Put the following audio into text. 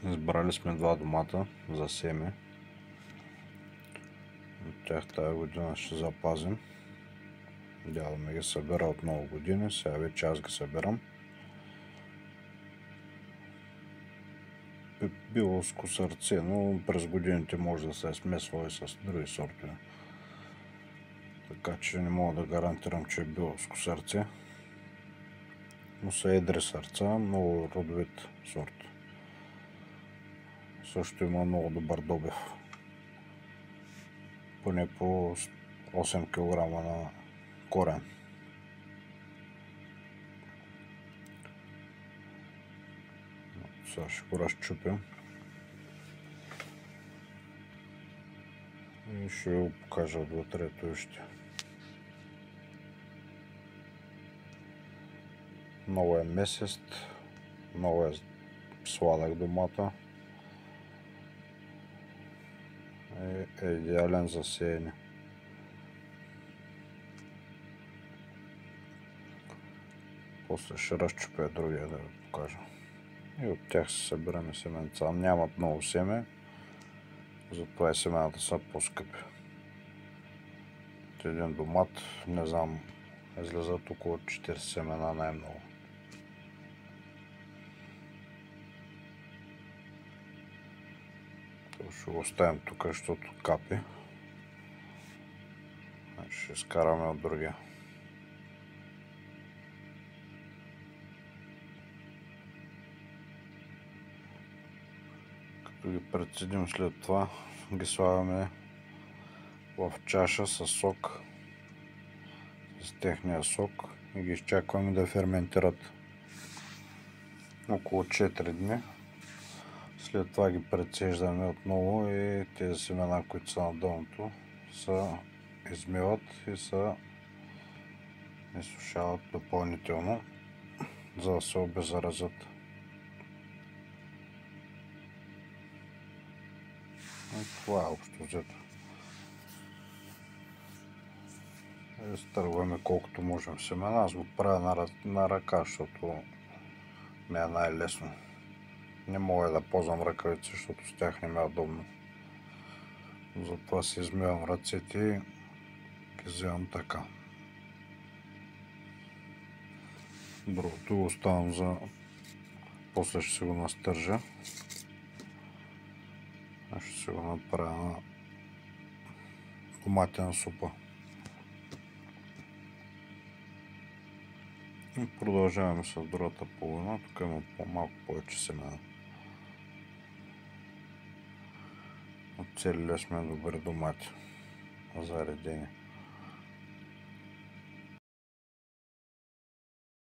Избрали сме 2 домата за семе. От тях тази година ще запазим. Дядо ми ги събира от много години, сега вече аз ги събирам. Биловско сърце, но през годините може да се е смесвало и с други сортове. Така че не мога да гарантирам, че е биловско сърце. Но са едри сърца, много родовит сорт. Също има много добър добив. Поне по 8 кг на корен. Сега ще го разчупим и ще го покажа отвътре още. Много е месест, много е сладък домата. Е идеален за сеене. После ще разчупя другия да ви покажа. И от тях се събираме семенца. Нямат много семе, затова и семената са по-скъпи. От един домат, не знам, излизат около 40 семена най-много. Ще го оставим тук, защото капи. Ще изкараме от другия. Като ги прецедим след това, ги слагаме в чаша с сок, с техния сок и ги изчакваме да ферментират около 4 дни. След това ги прецеждаме отново и тези семена, които са на дъното, се измиват и се изсушават допълнително, за да се обеззаразят. И това е общо взето. Изтъргваме колкото можем семена. Аз го правя на ръка, защото ми е най-лесно. Не мога да ползвам ръкавици, защото с тях не ми е удобно. Затова си измивам ръцете и ги вземам така. Другото го оставам за... После ще си го настържа. Аз ще си го направя на доматена супа. И продължаваме с другата половина. Тук има малко повече семена. Оцелили сме добри домати за редение.